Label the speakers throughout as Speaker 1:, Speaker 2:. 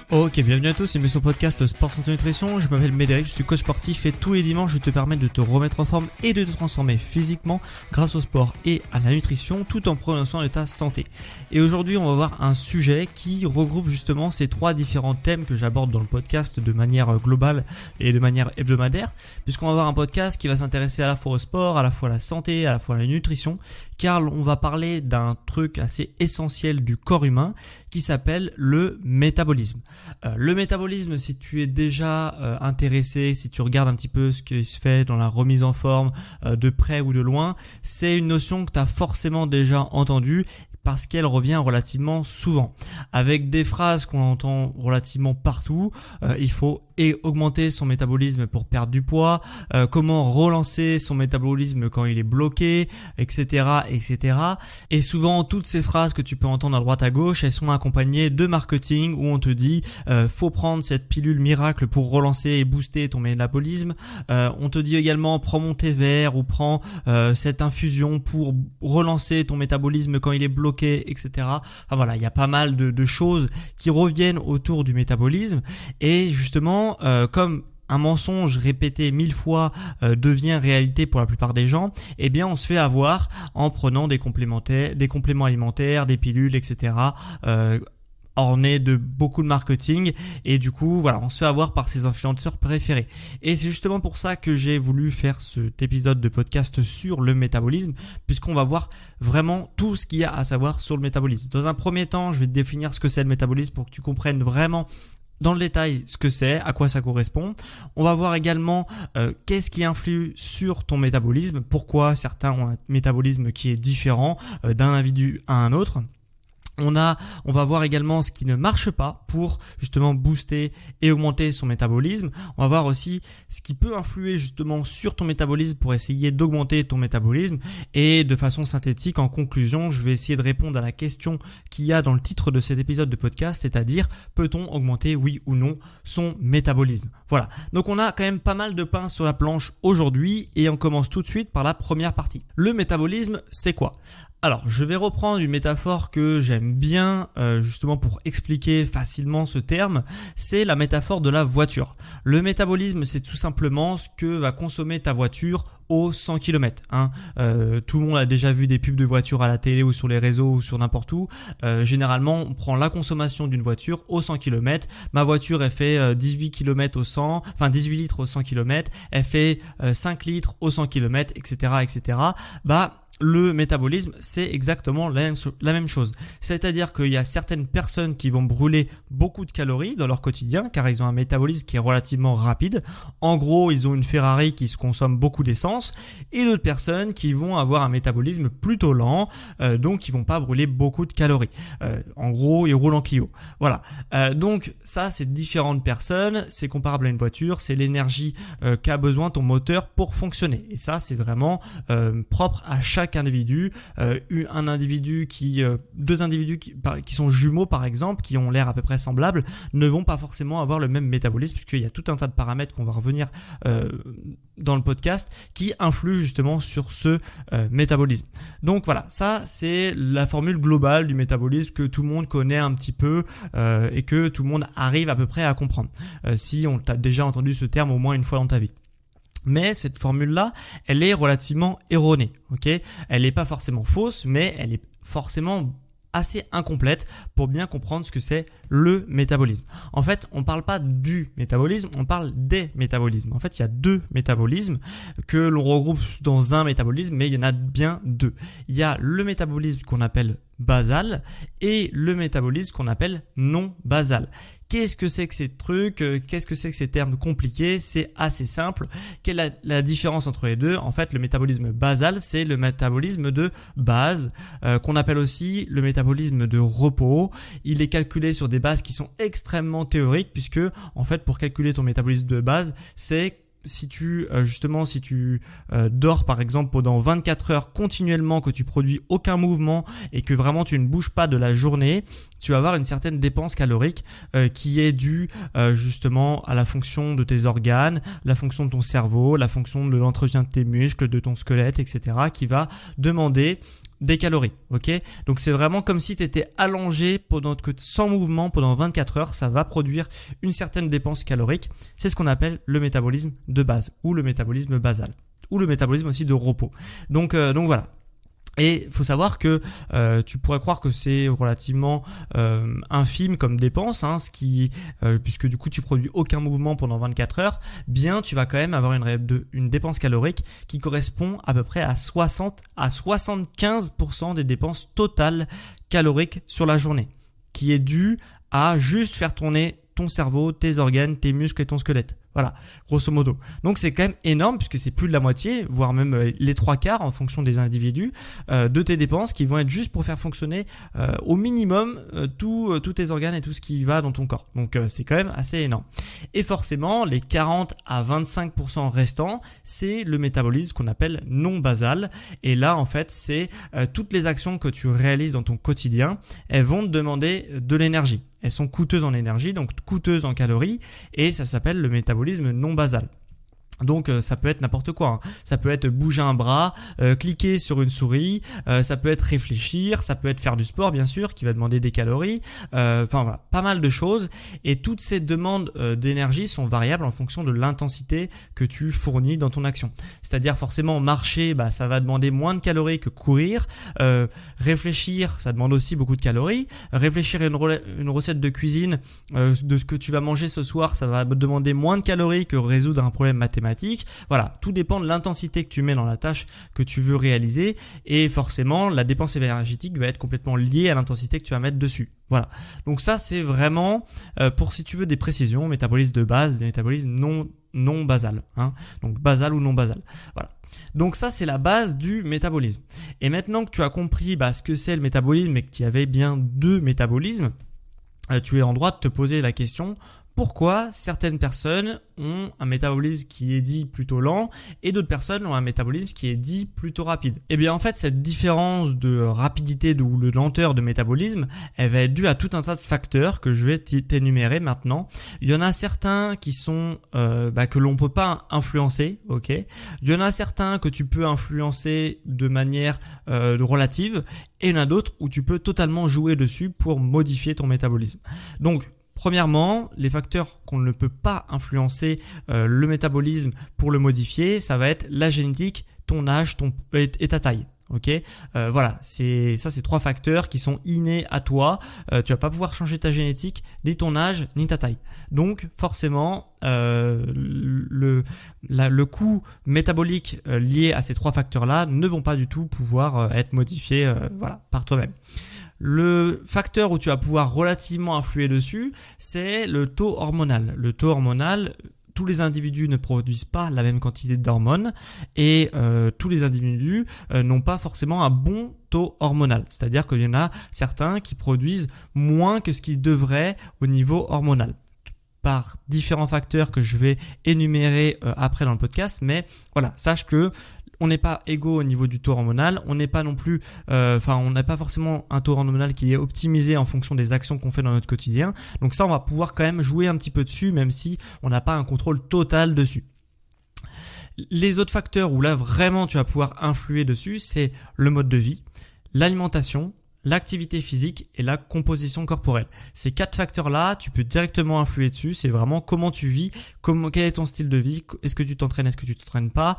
Speaker 1: Ok, bienvenue à tous, c'est sur podcast Sport Santé Nutrition. Je m'appelle Médéric, je suis coach sportif et tous les dimanches je te permets de te remettre en forme et de te transformer physiquement grâce au sport et à la nutrition tout en prenant soin de ta santé. Et aujourd'hui on va voir un sujet qui regroupe justement ces trois différents thèmes que j'aborde dans le podcast de manière globale et de manière hebdomadaire, puisqu'on va avoir un podcast qui va s'intéresser à la fois au sport, à la fois à la santé, à la fois à la nutrition, car on va parler d'un truc assez essentiel du corps humain qui s'appelle le métabolisme. Le métabolisme, si tu es déjà intéressé, si tu regardes un petit peu ce qui se fait dans la remise en forme de près ou de loin, c'est une notion que tu as forcément déjà entendue parce qu'elle revient relativement souvent. Avec des phrases qu'on entend relativement partout, il faut augmenter son métabolisme pour perdre du poids, comment relancer son métabolisme quand il est bloqué, etc., etc. Et souvent, toutes ces phrases que tu peux entendre à droite à gauche, elles sont accompagnées de marketing où on te dit faut prendre cette pilule miracle pour relancer et booster ton métabolisme. On te dit également prends mon thé vert ou prends cette infusion pour relancer ton métabolisme quand il est bloqué, etc. Enfin voilà, il y a pas mal de choses qui reviennent autour du métabolisme et justement comme un mensonge répété 1000 fois devient réalité pour la plupart des gens, eh bien on se fait avoir en prenant des compléments alimentaires, des pilules, etc. Orné de beaucoup de marketing et du coup voilà, on se fait avoir par ses influenceurs préférés. Et c'est justement pour ça que j'ai voulu faire cet épisode de podcast sur le métabolisme, puisqu'on va voir vraiment tout ce qu'il y a à savoir sur le métabolisme. Dans un premier temps, je vais te définir ce que c'est le métabolisme pour que tu comprennes vraiment dans le détail ce que c'est, à quoi ça correspond. On va voir également qu'est-ce qui influe sur ton métabolisme, pourquoi certains ont un métabolisme qui est différent d'un individu à un autre. On va voir également ce qui ne marche pas pour justement booster et augmenter son métabolisme. On va voir aussi ce qui peut influer justement sur ton métabolisme pour essayer d'augmenter ton métabolisme. Et de façon synthétique, en conclusion, je vais essayer de répondre à la question qu'il y a dans le titre de cet épisode de podcast, c'est-à-dire peut-on augmenter oui ou non son métabolisme? Voilà. Donc on a quand même pas mal de pain sur la planche aujourd'hui et on commence tout de suite par la première partie. Le métabolisme, c'est quoi? Alors, je vais reprendre une métaphore que j'aime bien justement pour expliquer facilement ce terme, c'est la métaphore de la voiture. Le métabolisme, c'est tout simplement ce que va consommer ta voiture aux 100 km. Tout le monde a déjà vu des pubs de voitures à la télé ou sur les réseaux ou sur n'importe où. Généralement, on prend la consommation d'une voiture aux 100 km. Ma voiture, elle fait 18 km au 100, enfin 18 litres au 100 km. Elle fait 5 litres au 100 km, etc., etc. Le métabolisme, c'est exactement la même chose. C'est-à-dire qu'il y a certaines personnes qui vont brûler beaucoup de calories dans leur quotidien car ils ont un métabolisme qui est relativement rapide. En gros, ils ont une Ferrari qui se consomme beaucoup d'essence et d'autres personnes qui vont avoir un métabolisme plutôt lent, donc ils vont pas brûler beaucoup de calories. En gros, ils roulent en Clio. Voilà. Donc ça, c'est différentes personnes. C'est comparable à une voiture. C'est l'énergie qu'a besoin ton moteur pour fonctionner. Et ça, c'est vraiment propre à chaque individu. Deux individus qui sont jumeaux par exemple, qui ont l'air à peu près semblables, ne vont pas forcément avoir le même métabolisme puisqu'il y a tout un tas de paramètres qu'on va revenir dans le podcast qui influent justement sur ce métabolisme. Donc voilà, ça c'est la formule globale du métabolisme que tout le monde connaît un petit peu et que tout le monde arrive à peu près à comprendre. Si on t'a déjà entendu ce terme au moins une fois dans ta vie. Mais cette formule-là, elle est relativement erronée, ok? Elle n'est pas forcément fausse, mais elle est forcément assez incomplète pour bien comprendre ce que c'est le métabolisme. En fait, on ne parle pas du métabolisme, on parle des métabolismes. En fait, il y a deux métabolismes que l'on regroupe dans un métabolisme, mais il y en a bien deux. Il y a le métabolisme qu'on appelle basal et le métabolisme qu'on appelle non basal. Qu'est-ce que c'est que ces trucs? Qu'est-ce que c'est que ces termes compliqués? C'est assez simple. Quelle est la différence entre les deux? En fait, le métabolisme basal, c'est le métabolisme de base, qu'on appelle aussi le métabolisme de repos. Il est calculé sur des bases qui sont extrêmement théoriques puisque, en fait, pour calculer ton métabolisme de base, c'est si tu dors par exemple pendant 24 heures continuellement, que tu produis aucun mouvement et que vraiment tu ne bouges pas de la journée, tu vas avoir une certaine dépense calorique qui est due justement à la fonction de tes organes, la fonction de ton cerveau, la fonction de l'entretien de tes muscles, de ton squelette, etc. qui va demander des calories, ok? Donc c'est vraiment comme si tu étais allongé sans mouvement pendant 24 heures, ça va produire une certaine dépense calorique. C'est ce qu'on appelle le métabolisme de base ou le métabolisme basal ou le métabolisme aussi de repos. Donc voilà. Et il faut savoir que tu pourrais croire que c'est relativement infime comme dépense, puisque du coup tu produis aucun mouvement pendant 24 heures, bien tu vas quand même avoir une dépense calorique qui correspond à peu près à 60 à 75% des dépenses totales caloriques sur la journée, qui est due à juste faire tourner ton cerveau, tes organes, tes muscles et ton squelette. Voilà, grosso modo. Donc c'est quand même énorme puisque c'est plus de la moitié, voire même les 3/4 en fonction des individus de tes dépenses qui vont être juste pour faire fonctionner au minimum tous tes organes et tout ce qui va dans ton corps. Donc c'est quand même assez énorme. Et forcément, les 40 à 25% restants, c'est le métabolisme qu'on appelle non basal. Et là, en fait, c'est toutes les actions que tu réalises dans ton quotidien, elles vont te demander de l'énergie. Elles sont coûteuses en énergie, donc coûteuses en calories, et ça s'appelle le métabolisme non basal. Donc ça peut être n'importe quoi, hein. Ça peut être bouger un bras, cliquer sur une souris, ça peut être réfléchir, ça peut être faire du sport bien sûr qui va demander des calories, enfin voilà, pas mal de choses. Et toutes ces demandes d'énergie sont variables en fonction de l'intensité que tu fournis dans ton action. C'est-à-dire forcément marcher, ça va demander moins de calories que courir. Réfléchir, ça demande aussi beaucoup de calories. Réfléchir à une recette de cuisine de ce que tu vas manger ce soir, ça va demander moins de calories que résoudre un problème mathématique. Voilà, tout dépend de l'intensité que tu mets dans la tâche que tu veux réaliser et forcément la dépense énergétique va être complètement liée à l'intensité que tu vas mettre dessus. Voilà, donc ça c'est vraiment pour si tu veux des précisions, métabolisme de base, métabolisme non basal, hein. Donc basal ou non basal. Voilà. Donc ça c'est la base du métabolisme. Et maintenant que tu as compris ce que c'est le métabolisme et que tu avais bien deux métabolismes, tu es en droit de te poser la question: pourquoi certaines personnes ont un métabolisme qui est dit plutôt lent et d'autres personnes ont un métabolisme qui est dit plutôt rapide? Eh bien en fait cette différence de rapidité ou de lenteur de métabolisme, elle va être due à tout un tas de facteurs que je vais t'énumérer maintenant. Il y en a certains qui sont que l'on peut pas influencer, ok. Il y en a certains que tu peux influencer de manière relative et il y en a d'autres où tu peux totalement jouer dessus pour modifier ton métabolisme. Donc premièrement, les facteurs qu'on ne peut pas influencer le métabolisme pour le modifier, ça va être la génétique, ton âge et ta taille. Ok, voilà, c'est 3 facteurs qui sont innés à toi. Tu vas pas pouvoir changer ta génétique, ni ton âge, ni ta taille. Donc forcément, le coût métabolique lié à ces 3 facteurs-là ne vont pas du tout pouvoir être modifiés par toi-même. Le facteur où tu vas pouvoir relativement influer dessus, c'est le taux hormonal. Le taux hormonal, tous les individus ne produisent pas la même quantité d'hormones et tous les individus n'ont pas forcément un bon taux hormonal. C'est-à-dire qu'il y en a certains qui produisent moins que ce qu'ils devraient au niveau hormonal, par différents facteurs que je vais énumérer après dans le podcast. Mais voilà, sache que on n'est pas égaux au niveau du taux hormonal, on n'est pas non plus, on n'a pas forcément un taux hormonal qui est optimisé en fonction des actions qu'on fait dans notre quotidien. Donc ça, on va pouvoir quand même jouer un petit peu dessus, même si on n'a pas un contrôle total dessus. Les autres facteurs où là vraiment tu vas pouvoir influer dessus, c'est le mode de vie, l'alimentation, l'activité physique et la composition corporelle. Ces 4 facteurs-là, tu peux directement influer dessus. C'est vraiment comment tu vis, quel est ton style de vie, est-ce que tu t'entraînes, est-ce que tu t'entraînes pas,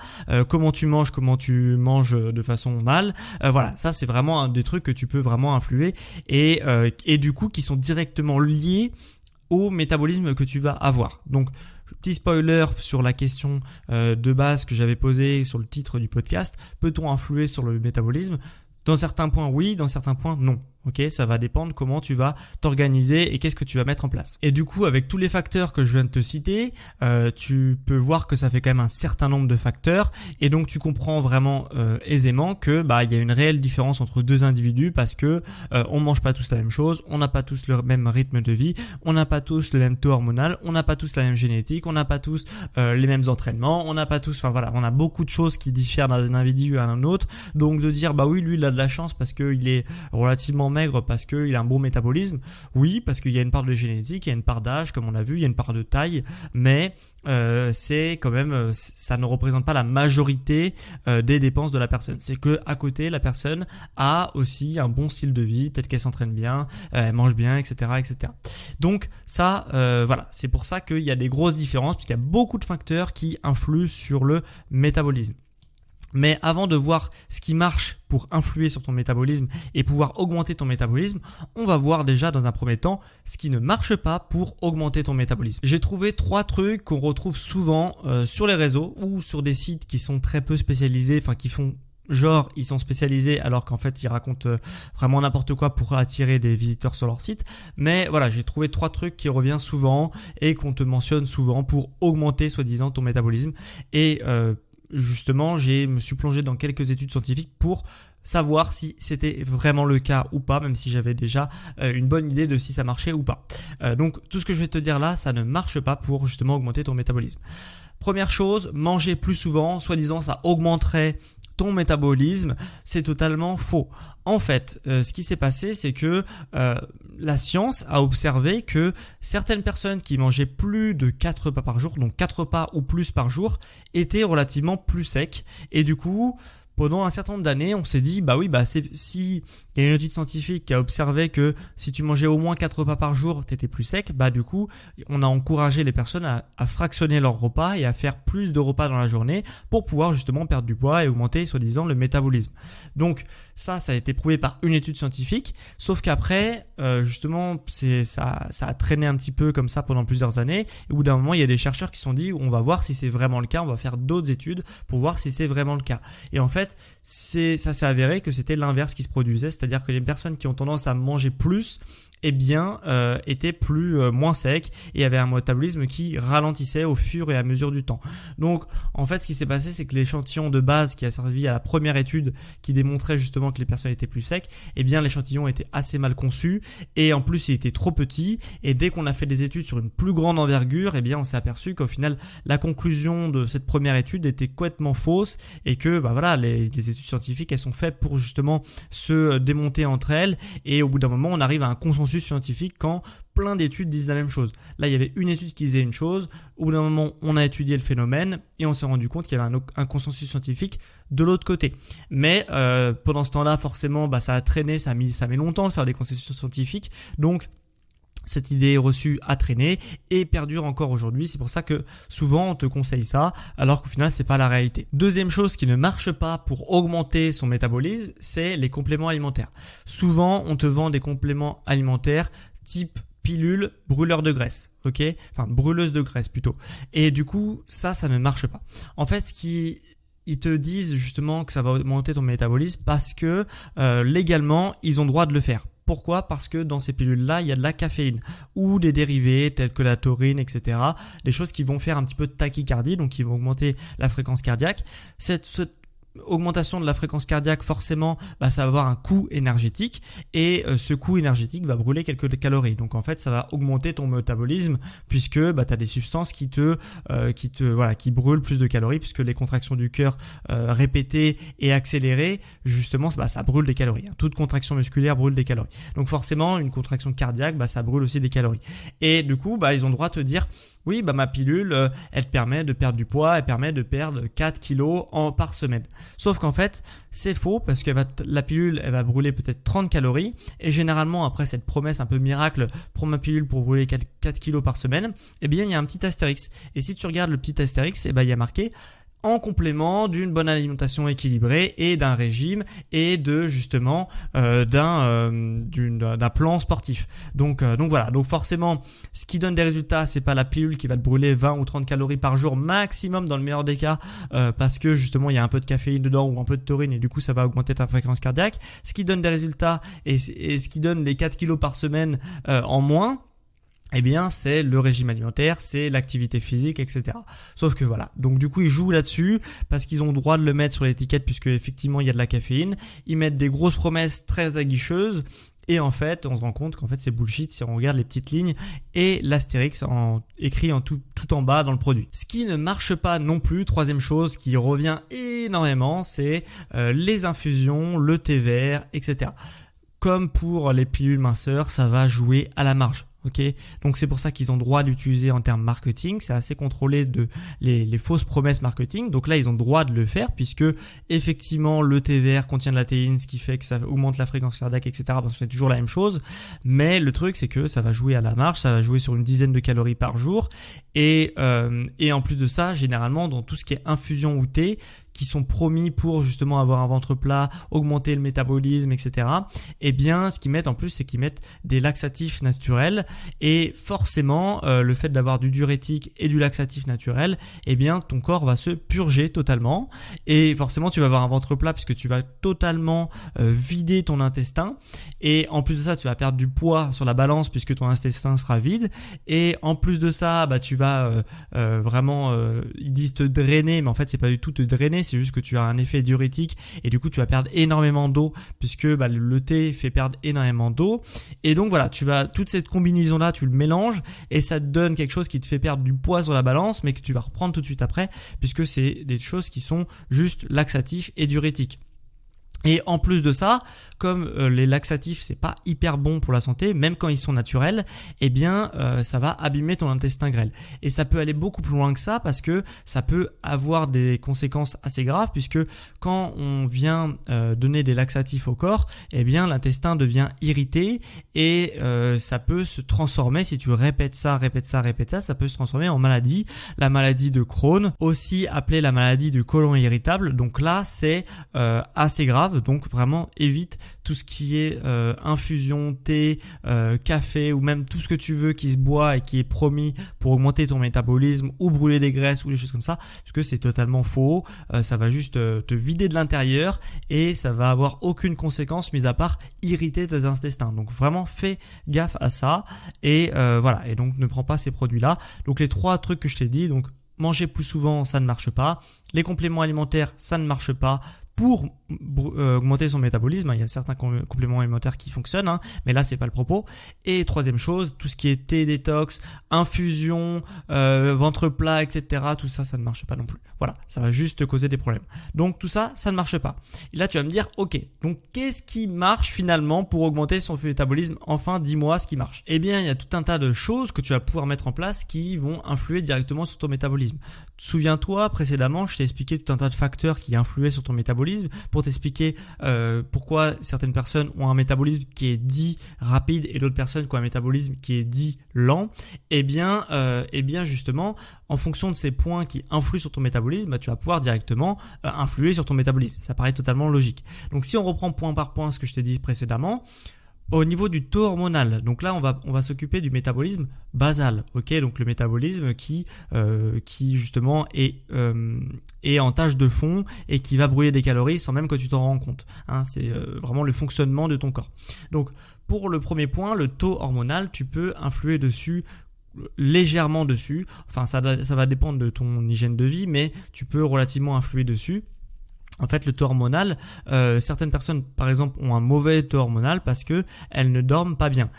Speaker 1: comment tu manges de façon mal. Voilà, ça c'est vraiment un des trucs que tu peux vraiment influer et du coup qui sont directement liés au métabolisme que tu vas avoir. Donc petit spoiler sur la question de base que j'avais posée sur le titre du podcast: peut-on influer sur le métabolisme? Dans certains points oui, dans certains points non. Ok, ça va dépendre comment tu vas t'organiser et qu'est-ce que tu vas mettre en place. Et du coup, avec tous les facteurs que je viens de te citer, tu peux voir que ça fait quand même un certain nombre de facteurs et donc tu comprends vraiment aisément que il y a une réelle différence entre deux individus parce que on mange pas tous la même chose, on n'a pas tous le même rythme de vie, on n'a pas tous le même taux hormonal, on n'a pas tous la même génétique, on n'a pas tous les mêmes entraînements, on n'a pas tous, on a beaucoup de choses qui diffèrent d'un individu à un autre. Donc de dire oui, lui il a de la chance parce qu'il est relativement maigre parce qu'il a un bon métabolisme, oui, parce qu'il y a une part de génétique, il y a une part d'âge comme on a vu, il y a une part de taille, mais c'est quand même, ça ne représente pas la majorité des dépenses de la personne. C'est que à côté, la personne a aussi un bon style de vie, peut-être qu'elle s'entraîne bien, elle mange bien, etc., etc. Donc ça, c'est pour ça qu'il y a des grosses différences puisqu'il y a beaucoup de facteurs qui influent sur le métabolisme. Mais avant de voir ce qui marche pour influer sur ton métabolisme et pouvoir augmenter ton métabolisme, on va voir déjà dans un premier temps ce qui ne marche pas pour augmenter ton métabolisme. J'ai trouvé 3 trucs qu'on retrouve souvent sur les réseaux ou sur des sites qui sont très peu spécialisés, qui font genre ils sont spécialisés alors qu'en fait ils racontent vraiment n'importe quoi pour attirer des visiteurs sur leur site. Mais voilà, j'ai trouvé 3 trucs qui reviennent souvent et qu'on te mentionne souvent pour augmenter soi-disant ton métabolisme. Et justement, me suis plongé dans quelques études scientifiques pour savoir si c'était vraiment le cas ou pas, même si j'avais déjà une bonne idée de si ça marchait ou pas. Donc tout ce que je vais te dire là, ça ne marche pas pour justement augmenter ton métabolisme. Première chose, manger plus souvent, soi-disant ça augmenterait ton métabolisme, c'est totalement faux. En fait, ce qui s'est passé, c'est que la science a observé que certaines personnes qui mangeaient plus de 4 repas par jour, donc 4 repas ou plus par jour, étaient relativement plus secs. Et du coup, pendant un certain nombre d'années, on s'est dit, si il y a une étude scientifique qui a observé que si tu mangeais au moins 4 repas par jour, tu étais plus sec, du coup, on a encouragé les personnes à fractionner leurs repas et à faire plus de repas dans la journée pour pouvoir justement perdre du poids et augmenter, soi-disant, le métabolisme. Donc, ça a été prouvé par une étude scientifique, sauf qu'après, justement, ça a traîné un petit peu comme ça pendant plusieurs années. Et au bout d'un moment, il y a des chercheurs qui se sont dit, on va voir si c'est vraiment le cas, on va faire d'autres études pour voir si c'est vraiment le cas. Et en fait, ça s'est avéré que c'était l'inverse qui se produisait, c'est-à-dire que les personnes qui ont tendance à manger plus étaient moins secs et avaient un métabolisme qui ralentissait au fur et à mesure du temps. Donc en fait, ce qui s'est passé, c'est que l'échantillon de base qui a servi à la première étude qui démontrait justement que les personnes étaient plus secs, l'échantillon était assez mal conçu et en plus il était trop petit, et dès qu'on a fait des études sur une plus grande envergure, on s'est aperçu qu'au final la conclusion de cette première étude était complètement fausse et que les études scientifiques, elles sont faites pour justement se démonter entre elles, et au bout d'un moment on arrive à un consensus scientifique quand plein d'études disent la même chose. Là, il y avait une étude qui disait une chose, au bout d'un moment, on a étudié le phénomène et on s'est rendu compte qu'il y avait un consensus scientifique de l'autre côté. Mais pendant ce temps-là, forcément, ça a traîné, ça met longtemps de faire des consensus scientifiques, donc cette idée reçue a traîné et perdure encore aujourd'hui. C'est pour ça que souvent on te conseille ça, alors qu'au final c'est pas la réalité. Deuxième chose qui ne marche pas pour augmenter son métabolisme, c'est les compléments alimentaires. Souvent on te vend des compléments alimentaires type pilule brûleur de graisse, brûleuse de graisse plutôt. Et du coup ça ne marche pas. En fait, ils te disent justement que ça va augmenter ton métabolisme parce que légalement ils ont le droit de le faire. Pourquoi ? Parce que dans ces pilules-là, il y a de la caféine ou des dérivés tels que la taurine, etc. Des choses qui vont faire un petit peu de tachycardie, donc qui vont augmenter la fréquence cardiaque. Cette augmentation de la fréquence cardiaque, forcément, ça va avoir un coût énergétique et ce coût énergétique va brûler quelques calories. Donc en fait, ça va augmenter ton métabolisme puisque tu as des substances qui brûlent plus de calories, puisque les contractions du cœur répétées et accélérées, justement, ça brûle des calories. Toute contraction musculaire brûle des calories. Donc forcément, une contraction cardiaque, ça brûle aussi des calories. Et du coup, ils ont le droit de te dire, oui, ma pilule, elle te permet de perdre du poids, elle permet de perdre 4 kilos par semaine. Sauf qu'en fait, c'est faux parce que la pilule, elle va brûler peut-être 30 calories et généralement, après cette promesse un peu miracle, prends ma pilule pour brûler 4 kilos par semaine, il y a un petit astérix. Et si tu regardes le petit astérix, il y a marqué en complément d'une bonne alimentation équilibrée et d'un régime et de justement d'un plan sportif. Donc voilà. Donc forcément, ce qui donne des résultats, c'est pas la pilule qui va te brûler 20 ou 30 calories par jour maximum dans le meilleur des cas, parce que justement il y a un peu de caféine dedans ou un peu de taurine et du coup ça va augmenter ta fréquence cardiaque. Ce qui donne des résultats et ce qui donne les 4 kilos par semaine en moins, eh bien c'est le régime alimentaire, c'est l'activité physique, etc. Sauf que voilà, donc du coup ils jouent là-dessus parce qu'ils ont le droit de le mettre sur l'étiquette puisque effectivement il y a de la caféine. Ils mettent des grosses promesses très aguicheuses et en fait on se rend compte qu'en fait c'est bullshit si on regarde les petites lignes et l'astérix écrit en tout en bas dans le produit. Ce qui ne marche pas non plus, troisième chose qui revient énormément, c'est les infusions, le thé vert, etc. Comme pour les pilules minceurs, ça va jouer à la marge. Ok, donc c'est pour ça qu'ils ont le droit d'utiliser en termes marketing, c'est assez contrôlé de les fausses promesses marketing. Donc là ils ont le droit de le faire puisque effectivement le thé vert contient de la théine, ce qui fait que ça augmente la fréquence cardiaque, etc. Parce que c'est toujours la même chose, mais le truc c'est que ça va jouer à la marge, ça va jouer sur une dizaine de calories par jour et en plus de ça, généralement dans tout ce qui est infusion ou thé, qui sont promis pour justement avoir un ventre plat, augmenter le métabolisme, etc. Eh bien, ce qu'ils mettent en plus, c'est qu'ils mettent des laxatifs naturels et forcément, le fait d'avoir du diurétique et du laxatif naturel, eh bien, ton corps va se purger totalement et forcément, tu vas avoir un ventre plat puisque tu vas totalement vider ton intestin et en plus de ça, tu vas perdre du poids sur la balance puisque ton intestin sera vide et en plus de ça, bah, tu vas vraiment, ils disent te drainer, mais en fait, c'est pas du tout te drainer, c'est juste que tu as un effet diurétique et du coup tu vas perdre énormément d'eau puisque le thé fait perdre énormément d'eau et donc voilà, tu vas toute cette combinaison là, tu le mélanges et ça te donne quelque chose qui te fait perdre du poids sur la balance mais que tu vas reprendre tout de suite après puisque c'est des choses qui sont juste laxatifs et diurétiques. Et en plus de ça, comme les laxatifs c'est pas hyper bon pour la santé, même quand ils sont naturels, eh bien ça va abîmer ton intestin grêle. Et ça peut aller beaucoup plus loin que ça parce que ça peut avoir des conséquences assez graves puisque quand on vient donner des laxatifs au corps, eh bien l'intestin devient irrité et ça peut se transformer, si tu répètes ça, ça peut se transformer en maladie, la maladie de Crohn, aussi appelée la maladie du côlon irritable. Donc là c'est assez grave. Donc vraiment évite tout ce qui est infusion, thé, café ou même tout ce que tu veux qui se boit et qui est promis pour augmenter ton métabolisme ou brûler des graisses ou des choses comme ça, parce que c'est totalement faux. Ça va juste te vider de l'intérieur et ça va avoir aucune conséquence mis à part irriter tes intestins. Donc vraiment fais gaffe à ça et voilà. Et donc ne prends pas ces produits-là. Donc les trois trucs que je t'ai dit, donc manger plus souvent, ça ne marche pas. Les compléments alimentaires, ça ne marche pas. Pour augmenter son métabolisme, il y a certains compléments alimentaires qui fonctionnent, mais là c'est pas le propos. Et troisième chose, tout ce qui est thé détox, infusion, ventre plat, etc. Tout ça, ça ne marche pas non plus. Voilà, ça va juste te causer des problèmes. Donc tout ça, ça ne marche pas. Et là tu vas me dire, ok, donc qu'est-ce qui marche finalement pour augmenter son métabolisme? Enfin, dis-moi ce qui marche. Eh bien, il y a tout un tas de choses que tu vas pouvoir mettre en place qui vont influer directement sur ton métabolisme. Souviens-toi, précédemment, je t'ai expliqué tout un tas de facteurs qui influaient sur ton métabolisme pour t'expliquer pourquoi certaines personnes ont un métabolisme qui est dit rapide et d'autres personnes qui ont un métabolisme qui est dit lent. Eh bien justement, en fonction de ces points qui influent sur ton métabolisme, tu vas pouvoir directement influer sur ton métabolisme. Ça paraît totalement logique. Donc si on reprend point par point ce que je t'ai dit précédemment, au niveau du taux hormonal, donc là on va s'occuper du métabolisme basal, ok, donc le métabolisme qui justement est en tâche de fond et qui va brûler des calories sans même que tu t'en rends compte. C'est vraiment le fonctionnement de ton corps. Donc pour le premier point, le taux hormonal, tu peux influer dessus légèrement dessus. Enfin ça va dépendre de ton hygiène de vie, mais tu peux relativement influer dessus. En fait, le taux hormonal, certaines personnes, par exemple, ont un mauvais taux hormonal parce que elles ne dorment pas bien.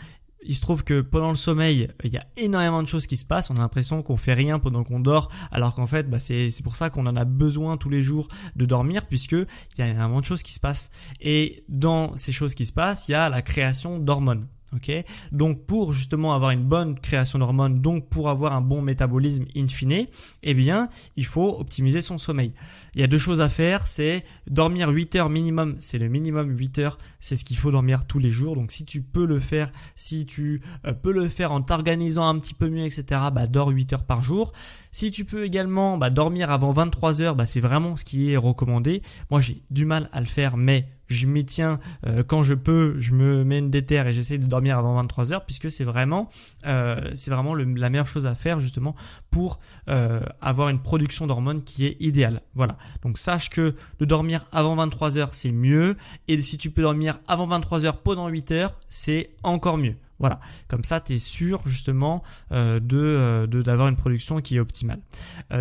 Speaker 1: Il se trouve que pendant le sommeil, il y a énormément de choses qui se passent. On a l'impression qu'on fait rien pendant qu'on dort, alors qu'en fait, c'est pour ça qu'on en a besoin tous les jours de dormir, puisque il y a énormément de choses qui se passent. Et dans ces choses qui se passent, il y a la création d'hormones. Ok, donc pour justement avoir une bonne création d'hormones, donc pour avoir un bon métabolisme in fine, eh bien, il faut optimiser son sommeil. Il y a 2 choses à faire, c'est dormir 8 heures minimum, c'est le minimum 8 heures, c'est ce qu'il faut dormir tous les jours. Donc si tu peux le faire, si tu peux le faire en t'organisant un petit peu mieux, etc., dors 8 heures par jour. Si tu peux également dormir avant 23 heures, c'est vraiment ce qui est recommandé. Moi, j'ai du mal à le faire, mais je m'y tiens quand je peux, je me mets une déterre et j'essaie de dormir avant 23 heures puisque c'est vraiment la meilleure chose à faire justement pour avoir une production d'hormones qui est idéale. Voilà. Donc sache que de dormir avant 23 heures, c'est mieux, et si tu peux dormir avant 23 heures pendant 8 heures, c'est encore mieux. Voilà, comme ça tu es sûr justement d'avoir une production qui est optimale.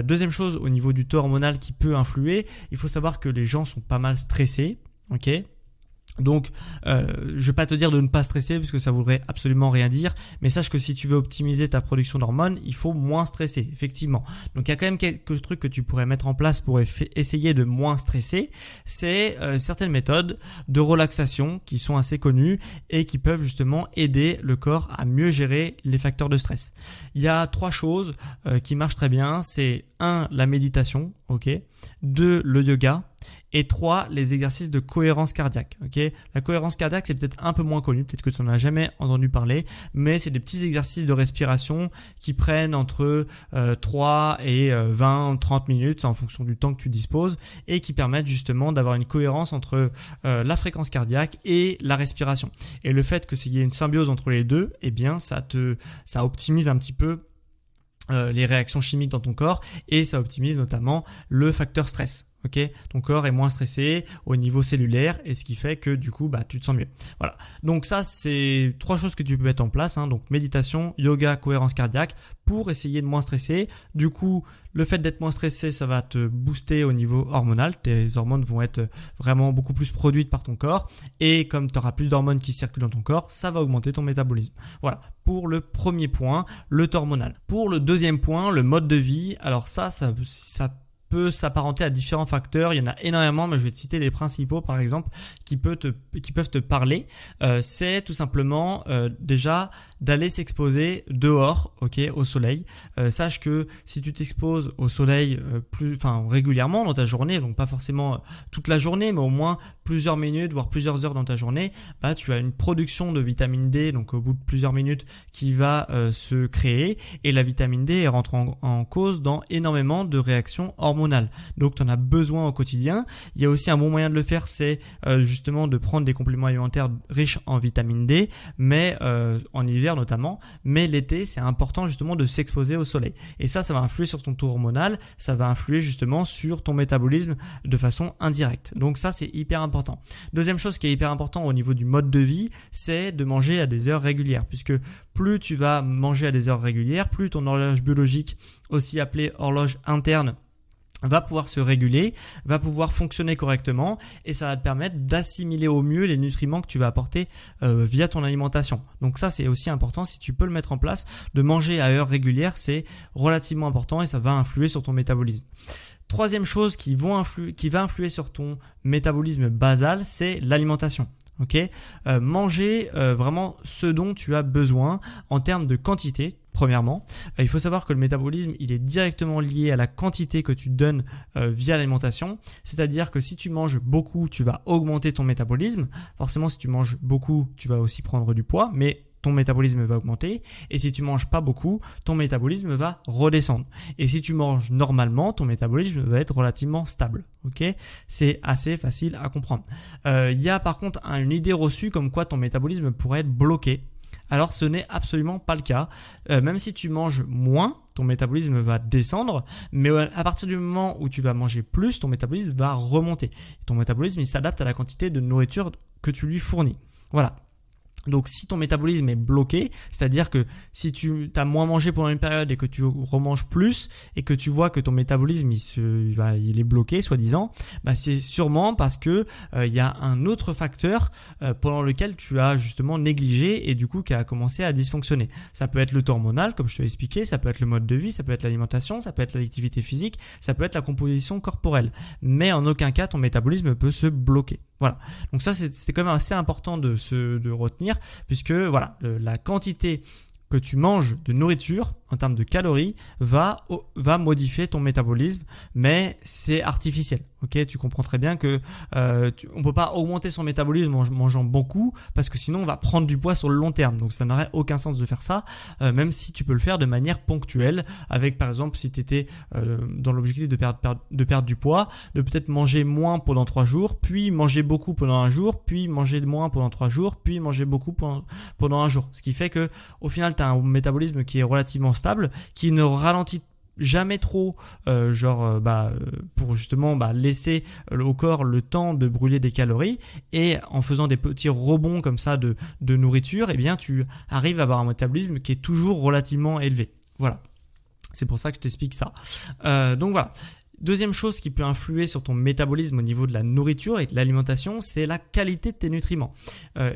Speaker 1: Deuxième chose, au niveau du taux hormonal qui peut influer, il faut savoir que les gens sont pas mal stressés. Ok, donc je vais pas te dire de ne pas stresser parce que ça voudrait absolument rien dire, mais sache que si tu veux optimiser ta production d'hormones, il faut moins stresser, effectivement. Donc il y a quand même quelques trucs que tu pourrais mettre en place pour essayer de moins stresser. C'est certaines méthodes de relaxation qui sont assez connues et qui peuvent justement aider le corps à mieux gérer les facteurs de stress. Il y a 3 choses qui marchent très bien, c'est 1, la méditation, ok, 2, le yoga, et 3, les exercices de cohérence cardiaque. Ok, la cohérence cardiaque, c'est peut-être un peu moins connu, peut-être que tu n'en as jamais entendu parler, mais c'est des petits exercices de respiration qui prennent entre 3 et 20-30 minutes en fonction du temps que tu disposes et qui permettent justement d'avoir une cohérence entre la fréquence cardiaque et la respiration. Et le fait qu'il y ait une symbiose entre les deux, eh bien ça optimise un petit peu les réactions chimiques dans ton corps et ça optimise notamment le facteur stress. Ok, ton corps est moins stressé au niveau cellulaire et ce qui fait que du coup tu te sens mieux. Voilà. Donc ça c'est 3 choses que tu peux mettre en place, hein. Donc méditation, yoga, cohérence cardiaque pour essayer de moins stresser. Du coup, le fait d'être moins stressé, ça va te booster au niveau hormonal. Tes hormones vont être vraiment beaucoup plus produites par ton corps et comme tu auras plus d'hormones qui circulent dans ton corps, ça va augmenter ton métabolisme. Voilà. Pour le premier point, le taux hormonal. Pour le deuxième point, le mode de vie. Alors ça peut s'apparenter à différents facteurs. Il y en a énormément, mais je vais te citer les principaux par exemple qui peuvent te parler. C'est tout simplement déjà d'aller s'exposer dehors, ok, au soleil. Sache que si tu t'exposes au soleil régulièrement dans ta journée, donc pas forcément toute la journée, mais au moins plusieurs minutes, voire plusieurs heures dans ta journée, tu as une production de vitamine D, donc au bout de plusieurs minutes, qui va se créer. Et la vitamine D rentre en cause dans énormément de réactions hormonales. Donc tu en as besoin au quotidien. Il y a aussi un bon moyen de le faire, c'est justement de prendre des compléments alimentaires riches en vitamine D, mais en hiver notamment. Mais l'été, c'est important justement de s'exposer au soleil. Et ça va influer sur ton taux hormonal, ça va influer justement sur ton métabolisme de façon indirecte. Donc ça, c'est hyper important. Deuxième chose qui est hyper important au niveau du mode de vie, c'est de manger à des heures régulières, puisque plus tu vas manger à des heures régulières, plus ton horloge biologique, aussi appelée horloge interne, va pouvoir se réguler, va pouvoir fonctionner correctement et ça va te permettre d'assimiler au mieux les nutriments que tu vas apporter via ton alimentation. Donc ça, c'est aussi important. Si tu peux le mettre en place, de manger à heure régulière, c'est relativement important et ça va influer sur ton métabolisme. Troisième chose qui va influer sur ton métabolisme basal, c'est l'alimentation. Ok, manger vraiment ce dont tu as besoin en termes de quantité. Premièrement, il faut savoir que le métabolisme, il est directement lié à la quantité que tu donnes via l'alimentation. C'est-à-dire que si tu manges beaucoup, tu vas augmenter ton métabolisme. Forcément, si tu manges beaucoup, tu vas aussi prendre du poids, mais ton métabolisme va augmenter. Et si tu manges pas beaucoup, ton métabolisme va redescendre. Et si tu manges normalement, ton métabolisme va être relativement stable. Ok, c'est assez facile à comprendre. Il y a par contre une idée reçue comme quoi ton métabolisme pourrait être bloqué. Alors ce n'est absolument pas le cas. Même si tu manges moins, ton métabolisme va descendre, mais à partir du moment où tu vas manger plus, ton métabolisme va remonter. Ton métabolisme, il s'adapte à la quantité de nourriture que tu lui fournis. Voilà. Donc si ton métabolisme est bloqué, c'est-à-dire que si tu as moins mangé pendant une période et que tu remanges plus et que tu vois que ton métabolisme il est bloqué soi-disant, c'est sûrement parce que il y a un autre facteur pendant lequel tu as justement négligé et du coup qui a commencé à dysfonctionner. Ça peut être le taux hormonal comme je te l'ai expliqué, ça peut être le mode de vie, ça peut être l'alimentation, ça peut être l'activité physique, ça peut être la composition corporelle. Mais en aucun cas ton métabolisme peut se bloquer. Voilà. Donc ça, c'était quand même assez important de retenir, puisque voilà, la quantité que tu manges de nourriture en termes de calories va modifier ton métabolisme, mais c'est artificiel. Ok, tu comprends très bien que on peut pas augmenter son métabolisme en mangeant beaucoup, parce que sinon on va prendre du poids sur le long terme. Donc ça n'aurait aucun sens de faire ça, même si tu peux le faire de manière ponctuelle, avec par exemple si tu étais dans l'objectif de perdre du poids, de peut-être manger moins pendant 3 jours, puis manger beaucoup pendant un jour, puis manger moins pendant 3 jours, puis manger beaucoup pendant un jour. Ce qui fait que au final tu as un métabolisme qui est relativement stable, qui ne ralentit jamais trop, pour justement laisser au corps le temps de brûler des calories, et en faisant des petits rebonds comme ça de nourriture, eh bien tu arrives à avoir un métabolisme qui est toujours relativement élevé. Voilà, c'est pour ça que je t'explique ça. Donc voilà. Deuxième chose qui peut influer sur ton métabolisme au niveau de la nourriture et de l'alimentation, c'est la qualité de tes nutriments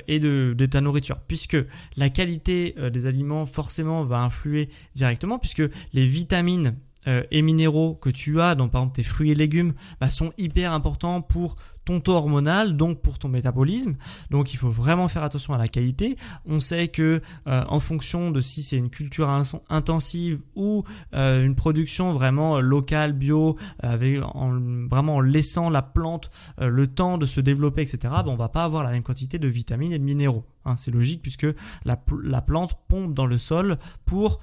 Speaker 1: et de ta nourriture, puisque la qualité des aliments forcément va influer directement, puisque les vitamines et minéraux que tu as dans par exemple tes fruits et légumes sont hyper importants pour ton taux hormonal, donc pour ton métabolisme. Donc il faut vraiment faire attention à la qualité. On sait que en fonction de si c'est une culture intensive ou une production vraiment locale, bio, vraiment en laissant la plante le temps de se développer, etc., on va pas avoir la même quantité de vitamines et de minéraux. C'est logique, puisque la plante pompe dans le sol pour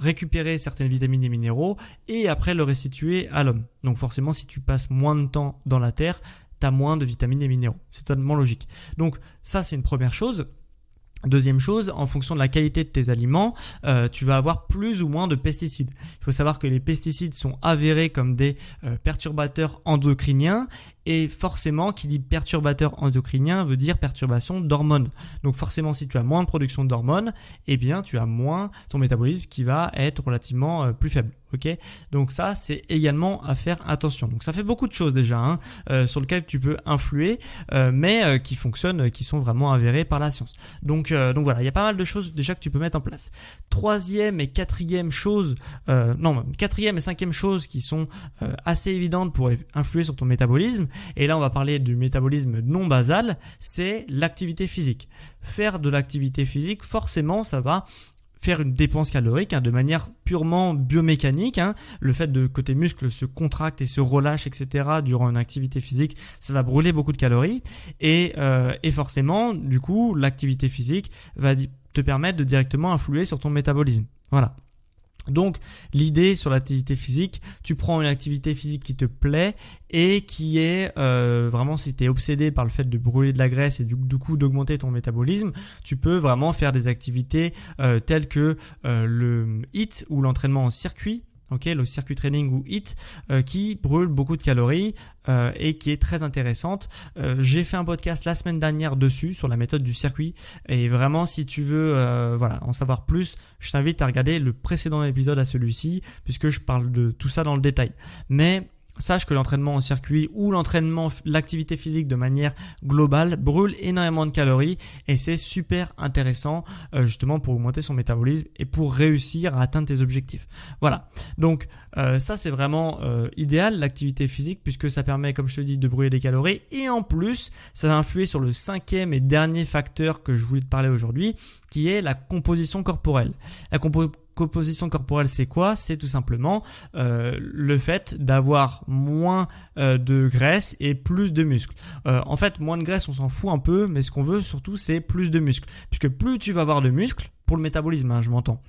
Speaker 1: récupérer certaines vitamines et minéraux et après le restituer à l'homme. Donc forcément, si tu passes moins de temps dans la terre, tu as moins de vitamines et minéraux. C'est totalement logique. Donc ça, c'est une première chose. Deuxième chose, en fonction de la qualité de tes aliments, tu vas avoir plus ou moins de pesticides. Il faut savoir que les pesticides sont avérés comme des perturbateurs endocriniens, et forcément, qui dit perturbateur endocrinien veut dire perturbation d'hormones. Donc forcément, si tu as moins de production d'hormones, eh bien tu as moins ton métabolisme qui va être relativement plus faible. Ok, donc ça, c'est également à faire attention. Donc ça fait beaucoup de choses déjà sur lesquelles tu peux influer, mais qui fonctionnent, qui sont vraiment avérées par la science. Donc voilà, il y a pas mal de choses déjà que tu peux mettre en place. Quatrième et cinquième chose qui sont assez évidentes pour influer sur ton métabolisme. Et là, on va parler du métabolisme non basal, c'est l'activité physique. Faire de l'activité physique, forcément, ça va faire une dépense calorique de manière purement biomécanique. Le fait que tes muscles se contractent et se relâchent, etc. durant une activité physique, ça va brûler beaucoup de calories. Et forcément, du coup, l'activité physique va te permettre de directement influer sur ton métabolisme. Voilà. Donc l'idée sur l'activité physique, tu prends une activité physique qui te plaît et qui est vraiment, si tu es obsédé par le fait de brûler de la graisse et du coup d'augmenter ton métabolisme, tu peux vraiment faire des activités telles que le HIIT ou l'entraînement en circuit. Ok, le circuit training ou HIIT qui brûle beaucoup de calories et qui est très intéressante. J'ai fait un podcast la semaine dernière dessus sur la méthode du circuit, et vraiment si tu veux en savoir plus, je t'invite à regarder le précédent épisode à celui-ci, puisque je parle de tout ça dans le détail. Mais sache que l'entraînement en circuit ou l'activité physique de manière globale brûle énormément de calories, et c'est super intéressant justement pour augmenter son métabolisme et pour réussir à atteindre tes objectifs. Voilà, donc ça c'est vraiment idéal, l'activité physique, puisque ça permet, comme je te dis, de brûler des calories, et en plus ça va influer sur le cinquième et dernier facteur que je voulais te parler aujourd'hui, qui est la composition corporelle. La composition corporelle, c'est quoi? C'est tout simplement le fait d'avoir moins de graisse et plus de muscles. En fait, moins de graisse, on s'en fout un peu, mais ce qu'on veut surtout, c'est plus de muscles. Puisque plus tu vas avoir de muscles, pour le métabolisme, je m'entends,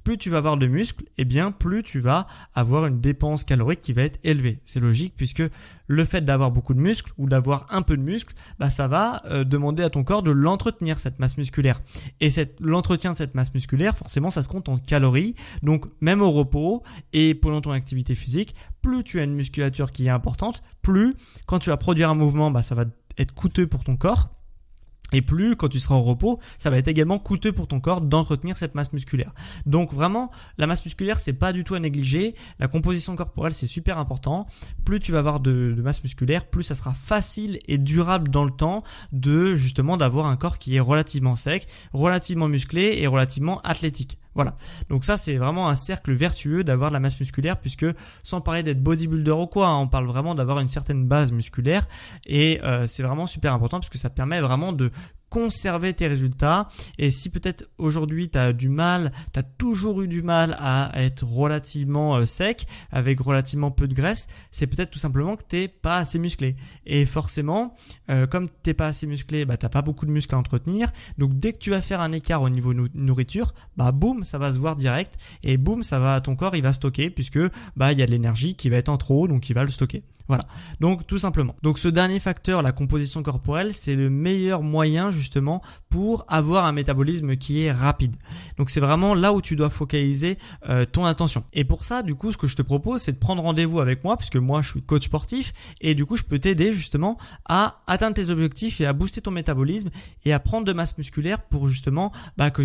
Speaker 1: plus tu vas avoir de muscles, eh bien plus tu vas avoir une dépense calorique qui va être élevée. C'est logique, puisque le fait d'avoir beaucoup de muscles ou d'avoir un peu de muscles, ça va demander à ton corps de l'entretenir, cette masse musculaire. Et l'entretien de cette masse musculaire, forcément, ça se compte en calories. Donc même au repos et pendant ton activité physique, plus tu as une musculature qui est importante, plus quand tu vas produire un mouvement, ça va être coûteux pour ton corps. Et plus, quand tu seras au repos, ça va être également coûteux pour ton corps d'entretenir cette masse musculaire. Donc vraiment, la masse musculaire, c'est pas du tout à négliger. La composition corporelle, c'est super important. Plus tu vas avoir de masse musculaire, plus ça sera facile et durable dans le temps d'avoir un corps qui est relativement sec, relativement musclé et relativement athlétique. Voilà, donc ça c'est vraiment un cercle vertueux d'avoir de la masse musculaire, puisque sans parler d'être bodybuilder ou quoi, on parle vraiment d'avoir une certaine base musculaire et c'est vraiment super important parce que ça te permet vraiment de conserver tes résultats. Et si peut-être aujourd'hui tu as toujours eu du mal à être relativement sec, avec relativement peu de graisse, c'est peut-être tout simplement que t'es pas assez musclé. Et forcément, comme t'es pas assez musclé, t'as pas beaucoup de muscles à entretenir. Donc dès que tu vas faire un écart au niveau nourriture, boum, ça va se voir direct et boum, ton corps il va stocker, puisque il y a de l'énergie qui va être en trop, donc il va le stocker. Voilà. Donc tout simplement. Donc ce dernier facteur, la composition corporelle, c'est le meilleur moyen justement pour avoir un métabolisme qui est rapide. Donc c'est vraiment là où tu dois focaliser ton attention. Et pour ça, du coup, ce que je te propose, c'est de prendre rendez-vous avec moi, puisque moi je suis coach sportif et du coup je peux t'aider justement à atteindre tes objectifs et à booster ton métabolisme et à prendre de masse musculaire pour justement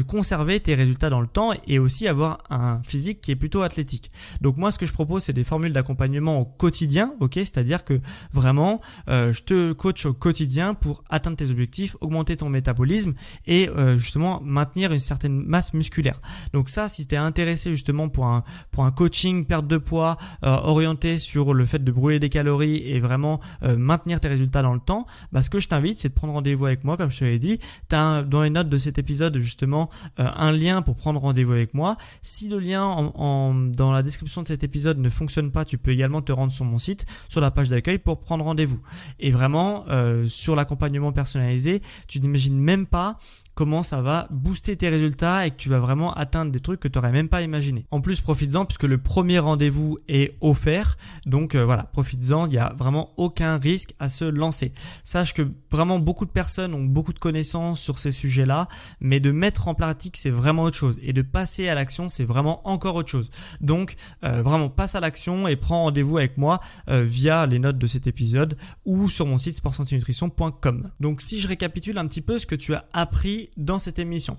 Speaker 1: conserver tes résultats dans le temps et aussi avoir un physique qui est plutôt athlétique. Donc moi ce que je propose, c'est des formules d'accompagnement au quotidien, ok, c'est-à-dire que vraiment je te coach au quotidien pour atteindre tes objectifs, augmenter ton métabolisme et justement maintenir une certaine masse musculaire. Donc ça, si tu es intéressé justement pour un coaching perte de poids orienté sur le fait de brûler des calories et vraiment maintenir tes résultats dans le temps, ce que je t'invite, c'est de prendre rendez-vous avec moi. Comme je te l'ai dit, tu as dans les notes de cet épisode justement un lien pour prendre rendez-vous avec moi. Si le lien dans la description de cet épisode ne fonctionne pas, tu peux également te rendre sur mon site, sur la page d'accueil pour prendre rendez-vous. Et vraiment, sur l'accompagnement personnalisé, tu n'imagines même pas comment ça va booster tes résultats et que tu vas vraiment atteindre des trucs que tu n'aurais même pas imaginé. En plus, profites-en puisque le premier rendez-vous est offert. Donc voilà, profites-en, il n'y a vraiment aucun risque à se lancer. Sache que vraiment beaucoup de personnes ont beaucoup de connaissances sur ces sujets-là, mais de mettre en pratique, c'est vraiment autre chose. Et de passer à l'action, c'est vraiment encore autre chose. Donc vraiment, passe à l'action et prends rendez-vous avec moi via les notes de cet épisode ou sur mon site sportsantinutrition.com. Donc si je récapitule un petit peu ce que tu as appris dans cette émission.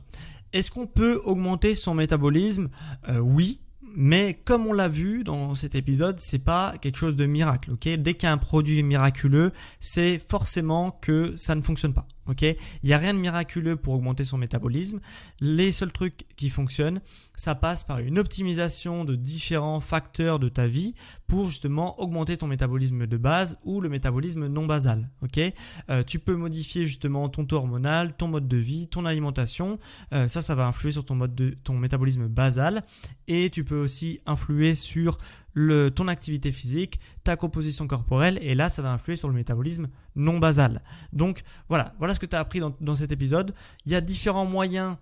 Speaker 1: Est-ce qu'on peut augmenter son métabolisme ? Oui. Mais comme on l'a vu dans cet épisode, c'est pas quelque chose de miracle, ok ? Dès qu'il y a un produit miraculeux, c'est forcément que ça ne fonctionne pas, ok ? Il n'y a rien de miraculeux pour augmenter son métabolisme. Les seuls trucs qui fonctionnent, ça passe par une optimisation de différents facteurs de ta vie pour justement augmenter ton métabolisme de base ou le métabolisme non basal, ok ? Tu peux modifier justement ton taux hormonal, ton mode de vie, ton alimentation. Ça va influer sur ton métabolisme basal et tu peux aussi influer sur ton activité physique, ta composition corporelle et là ça va influer sur le métabolisme non basal. Donc voilà ce que tu as appris dans cet épisode. Il y a différents moyens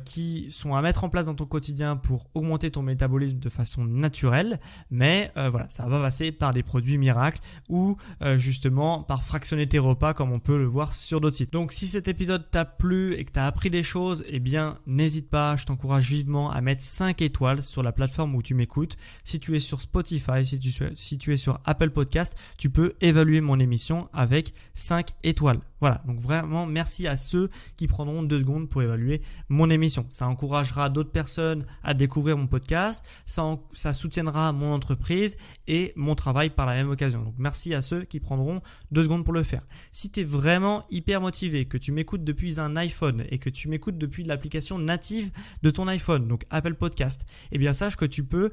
Speaker 1: qui sont à mettre en place dans ton quotidien pour augmenter ton métabolisme de façon naturelle, mais voilà, ça va passer par des produits miracles ou justement par fractionner tes repas comme on peut le voir sur d'autres sites. Donc si cet épisode t'a plu et que tu as appris des choses, eh bien n'hésite pas, je t'encourage vivement à mettre 5 étoiles sur la plateforme où tu m'écoutes. Si tu es sur Spotify, si tu es sur Apple Podcast, tu peux évaluer mon émission avec 5 étoiles. Voilà, donc vraiment merci à ceux qui prendront 2 secondes pour évaluer mon émission. Ça encouragera d'autres personnes à découvrir mon podcast, ça soutiendra mon entreprise et mon travail par la même occasion. Donc merci à ceux qui prendront 2 secondes pour le faire. Si tu es vraiment hyper motivé, que tu m'écoutes depuis un iPhone et que tu m'écoutes depuis l'application native de ton iPhone, donc Apple Podcast, eh bien sache que tu peux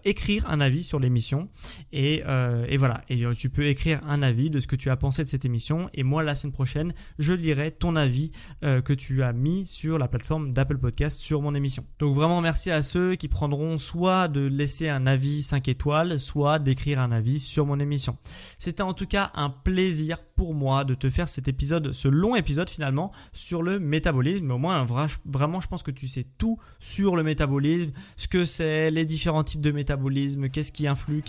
Speaker 1: écrire un avis sur l'émission et voilà. Et tu peux écrire un avis de ce que tu as pensé de cette émission et moi la semaine prochaine, je lirai ton avis que tu as mis sur la plateforme d'Apple Podcast sur mon émission. Donc vraiment merci à ceux qui prendront soit de laisser un avis 5 étoiles, soit d'écrire un avis sur mon émission. C'était en tout cas un plaisir pour moi de te faire ce long épisode finalement sur le métabolisme. Mais au moins vraiment je pense que tu sais tout sur le métabolisme, ce que c'est, les différents types de métabolisme, qu'est-ce qui influe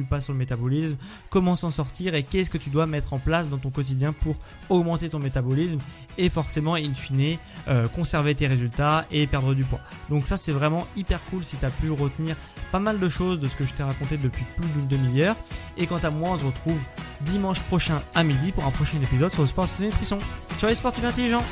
Speaker 1: pas sur le métabolisme, comment s'en sortir et qu'est-ce que tu dois mettre en place dans ton quotidien pour augmenter ton métabolisme et forcément in fine conserver tes résultats et perdre du poids. Donc ça c'est vraiment hyper cool si tu as pu retenir pas mal de choses de ce que je t'ai raconté depuis plus d'une demi-heure. Et quant à moi, on se retrouve dimanche prochain à midi pour un prochain épisode sur le sport et la nutrition. Ciao les sportifs intelligents.